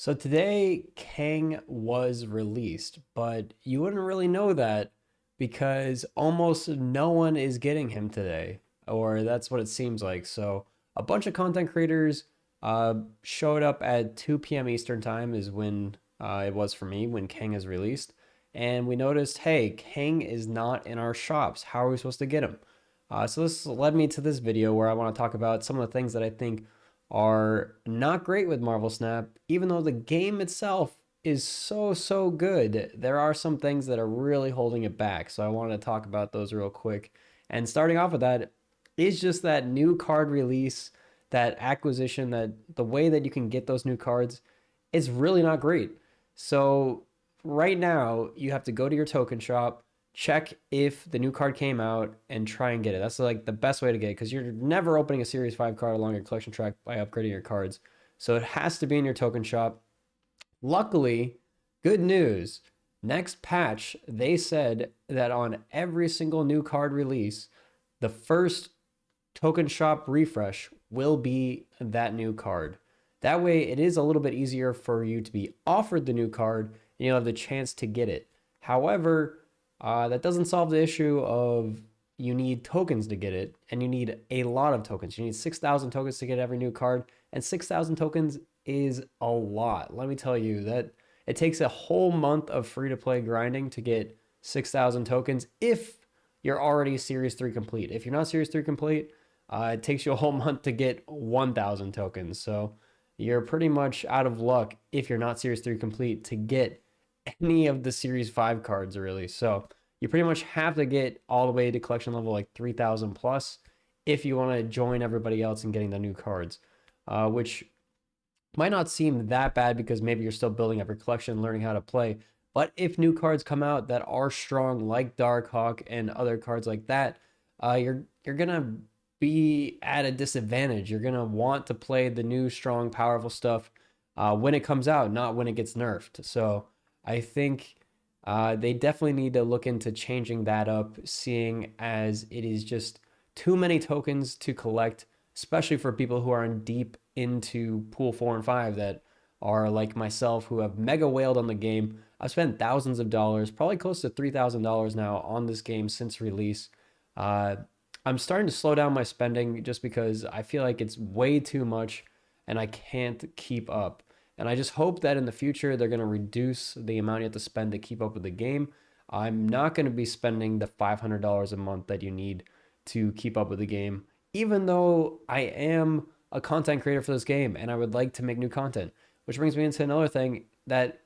So today, Kang was released, but you wouldn't really know that because almost no one is getting him today, or that's what it seems like. So a bunch of content creators showed up at 2 p.m. Eastern time is when it was for me when Kang is released, and we noticed, hey, Kang is not in our shops. How are we supposed to get him? So this led me to this video where I want to talk about some of the things that I think are not great with Marvel Snap, even though the game itself is so good. There are some things that are really holding it back. So I wanted to talk about those real quick. And starting off with that is just that new card release, that acquisition, that the way that you can get those new cards is really not great. So right now you have to go to your token shop, check if the new card came out, and try and get it. That's like the best way to get it because you're never opening a Series 5 card along your collection track by upgrading your cards. So it has to be in your token shop. Luckily, good news. Next patch, they said that on every single new card release, the first token shop refresh will be that new card. That way, it is a little bit easier for you to be offered the new card and you'll have the chance to get it. However, that doesn't solve the issue of you need tokens to get it, and you need a lot of tokens. You need 6,000 tokens to get every new card, and 6,000 tokens is a lot. Let me tell you that it takes a whole month of free to play grinding to get 6,000 tokens if you're already Series 3 complete. If you're not Series 3 complete, it takes you a whole month to get 1,000 tokens. So you're pretty much out of luck if you're not Series 3 complete to get any of the Series 5 cards, really. So you pretty much have to get all the way to collection level like 3,000 plus if you want to join everybody else in getting the new cards, which might not seem that bad because maybe you're still building up your collection, learning how to play. But if new cards come out that are strong, like Darkhawk and other cards like that, you're gonna be at a disadvantage. You're gonna want to play the new, strong, powerful stuff when it comes out, not when it gets nerfed. So I think they definitely need to look into changing that up, seeing as it is just too many tokens to collect, especially for people who are in deep into pool 4 and 5 that are like myself who have mega whaled on the game. I've spent thousands of dollars, probably close to $3,000 now on this game since release. Uh, I'm starting to slow down my spending just because I feel like it's way too much and I can't keep up. And I just hope that in the future they're going to reduce the amount you have to spend to keep up with the game. I'm not going to be spending the $500 a month that you need to keep up with the game, even though I am a content creator for this game and I would like to make new content. Which brings me into another thing that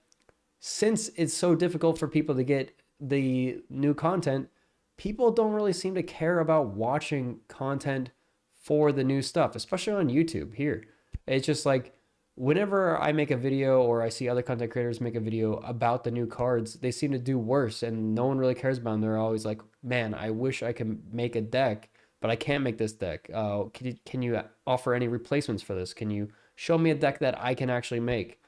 since it's so difficult for people to get the new content, people don't really seem to care about watching content for the new stuff, especially on YouTube here. It's just like whenever I make a video or I see other content creators make a video about the new cards, they seem to do worse and no one really cares about them. They're always like, man, I wish I could make a deck, but I can't make this deck. Can you offer any replacements for this? Can you show me a deck that I can actually make?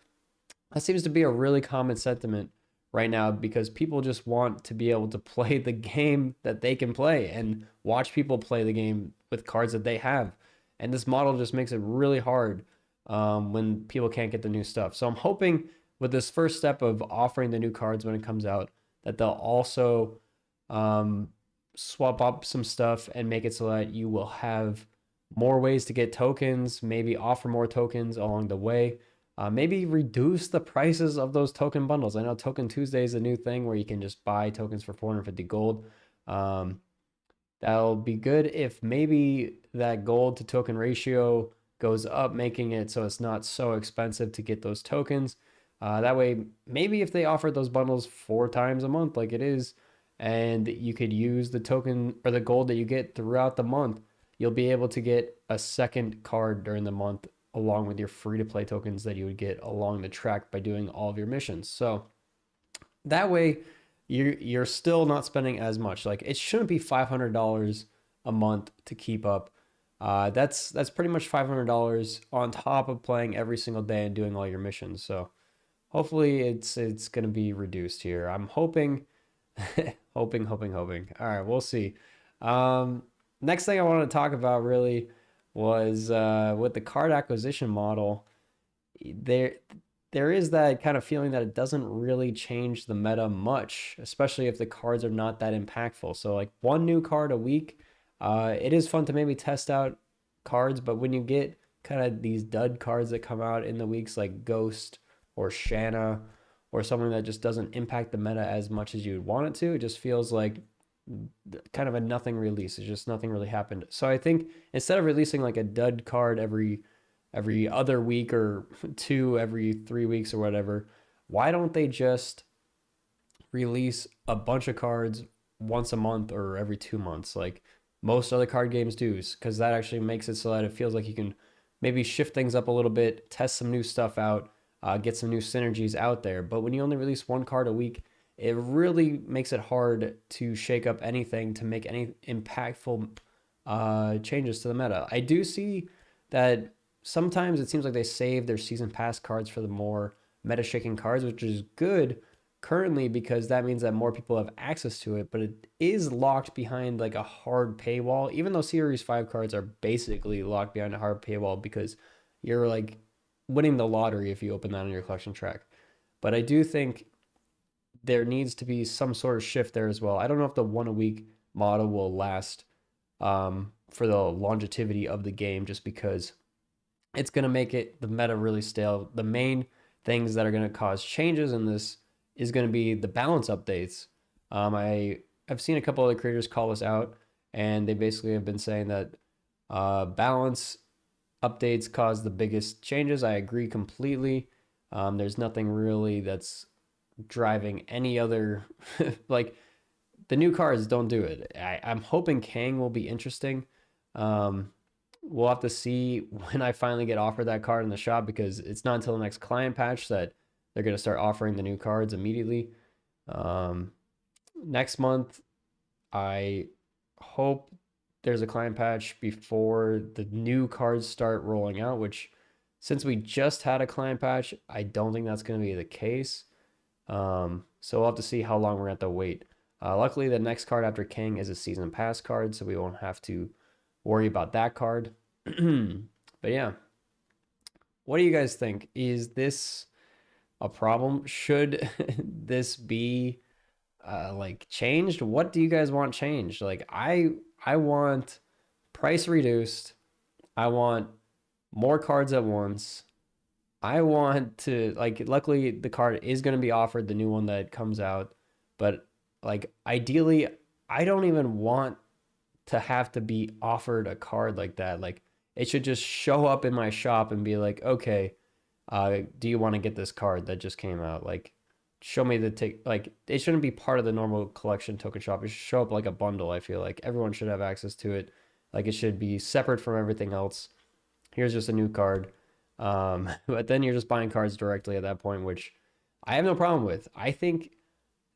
That seems to be a really common sentiment right now because people just want to be able to play the game that they can play and watch people play the game with cards that they have. And this model just makes it really hard when people can't get the new stuff. So I'm hoping with this first step of offering the new cards when it comes out that they'll also um, swap up some stuff and make it so that you will have more ways to get tokens, maybe offer more tokens along the way. Maybe reduce the prices of those token bundles. I know Token Tuesday is a new thing where you can just buy tokens for 450 gold. Um, that'll be good if maybe that gold to token ratio goes up, making it so it's not so expensive to get those tokens. That way, maybe if they offered those bundles 4 times a month, like it is, and you could use the token or the gold that you get throughout the month, you'll be able to get a second card during the month along with your free to play tokens that you would get along the track by doing all of your missions. So that way you're still not spending as much. Like it shouldn't be $500 a month to keep up. That's pretty much $500 on top of playing every single day and doing all your missions. So hopefully it's gonna be reduced here. I'm hoping, hoping. All right, we'll see. Um, Next thing I want to talk about really was with the card acquisition model. There, there is that kind of feeling that it doesn't really change the meta much, especially if the cards are not that impactful. So like one new card a week, it is fun to maybe test out cards, but when you get kind of these dud cards that come out in the weeks like Ghost or Shanna or something that just doesn't impact the meta as much as you would want it to, it just feels like kind of a nothing release. It's just nothing really happened. So I think instead of releasing like a dud card every other week or two every 3 weeks or whatever, why don't they just release a bunch of cards once a month or every 2 months like most other card games do? Because that actually makes it so that it feels like you can maybe shift things up a little bit, test some new stuff out, get some new synergies out there. But when you only release one card a week, it really makes it hard to shake up anything to make any impactful changes to the meta. I do see that sometimes it seems like they save their season pass cards for the more meta shaking cards, which is good currently because that means that more people have access to it, but it is locked behind like a hard paywall, even though Series 5 cards are basically locked behind a hard paywall because you're like winning the lottery if you open that on your collection track. But I do think there needs to be some sort of shift there as well. I don't know if the one a week model will last for the longevity of the game just because it's going to make it the meta really stale. The main things that are going to cause changes in this is going to be the balance updates. I've seen a couple other creators call this out, and they basically have been saying that balance updates cause the biggest changes. I agree completely. There's nothing really that's driving any other like the new cards don't do it. I'm hoping Kang will be interesting. Um, we'll have to see when I finally get offered that card in the shop because it's not until the next client patch that they're going to start offering the new cards immediately. Um, Next month, I hope there's a client patch before the new cards start rolling out, which since we just had a client patch, I don't think that's going to be the case. So we'll have to see how long we're going to have to wait. Luckily, the next card after King is a season pass card, so we won't have to worry about that card. But yeah, what do you guys think? Is this a problem? Should this be like changed? What do you guys want changed? Like I want price reduced. I want more cards at once. I want to like luckily the card is going to be offered the new one that comes out, but like ideally I don't even want to have to be offered a card like that. Like it should just show up in my shop and be like, "Okay, do you want to get this card that just came out?" Like show me the take like it shouldn't be part of the normal collection token shop. It should show up like a bundle. I feel like everyone should have access to it. Like it should be separate from everything else. Here's just a new card. But then you're just buying cards directly at that point, which I have no problem with. I think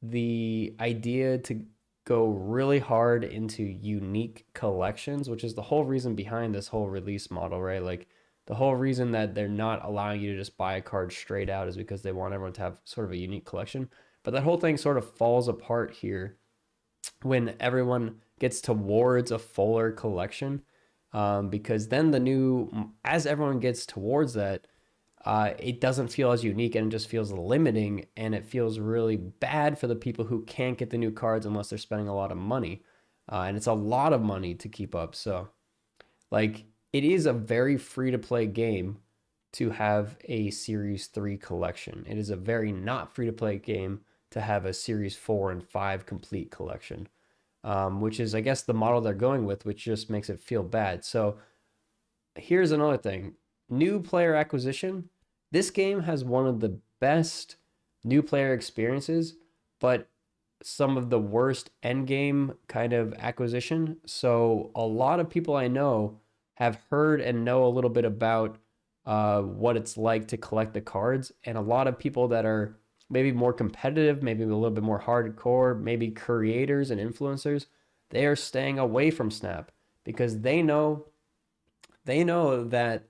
the idea to go really hard into unique collections, which is the whole reason behind this whole release model, right? Like the whole reason that they're not allowing you to just buy a card straight out is because they want everyone to have sort of a unique collection. But that whole thing sort of falls apart here when everyone gets towards a fuller collection. Because then as everyone gets towards that, it doesn't feel as unique and it just feels limiting and it feels really bad for the people who can't get the new cards unless they're spending a lot of money. And it's a lot of money to keep up. So, like, it is a very free to play game to have a Series 3 collection. It is a very not free to play game to have a Series 4 and 5 complete collection, which is, I guess, the model they're going with, which just makes it feel bad. So, here's another thing new player acquisition. This game has one of the best new player experiences, but some of the worst end game kind of acquisition. So a lot of people I know have heard and know a little bit about what it's like to collect the cards, and a lot of people that are maybe more competitive, maybe a little bit more hardcore, maybe creators and influencers, they are staying away from Snap because they know that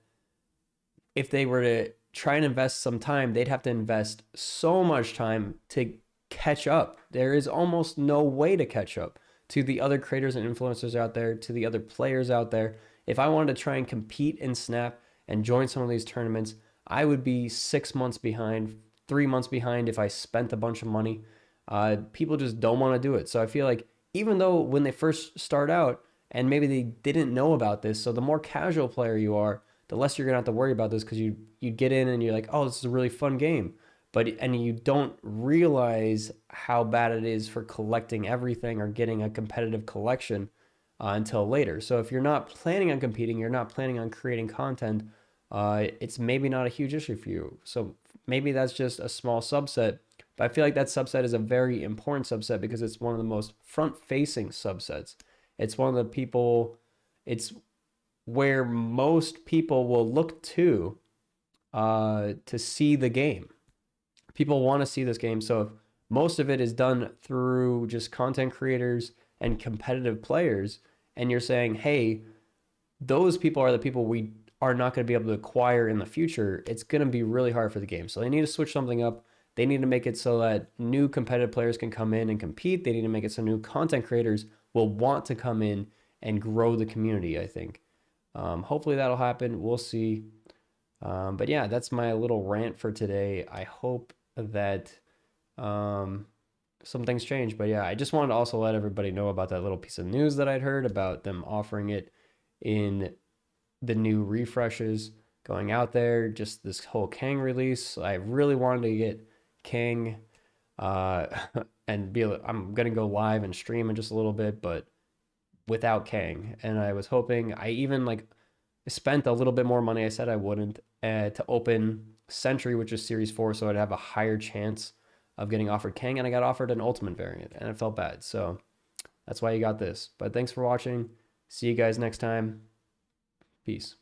if they were to try and invest some time, they'd have to invest so much time to catch up. There is almost no way to catch up to the other creators and influencers out there, to the other players out there. If I wanted to try and compete in Snap and join some of these tournaments, I would be 6 months behind, 3 months behind if I spent a bunch of money. People just don't want to do it. So I feel like even though when they first start out and maybe they didn't know about this, so the more casual player you are, the less you're gonna have to worry about this because you get in and you're like, oh, this is a really fun game, but and you don't realize how bad it is for collecting everything or getting a competitive collection until later. So if you're not planning on competing, you're not planning on creating content, it's maybe not a huge issue for you. So maybe that's just a small subset, but I feel like that subset is a very important subset because it's one of the most front-facing subsets. It's one of the people, it's where most people will look to see the game. People want to see this game. So if most of it is done through just content creators and competitive players, and you're saying, hey, those people are the people we are not going to be able to acquire in the future, it's going to be really hard for the game. So they need to switch something up. They need to make it so that new competitive players can come in and compete. They need to make it so new content creators will want to come in and grow the community, I think. Hopefully that'll happen. We'll see. But yeah, that's my little rant for today. I hope that um, some things change. But yeah, I just wanted to also let everybody know about that little piece of news that I'd heard about them offering it in the new refreshes going out there. Just this whole Kang release. I really wanted to get Kang uh, and be. I'm gonna go live and stream in just a little bit, but without Kang. And I was hoping I even like spent a little bit more money. I said I wouldn't to open Sentry, which is Series 4, so I'd have a higher chance of getting offered Kang, and I got offered an Ultimate variant, and it felt bad. So that's why you got this. But thanks for watching. See you guys next time. Peace.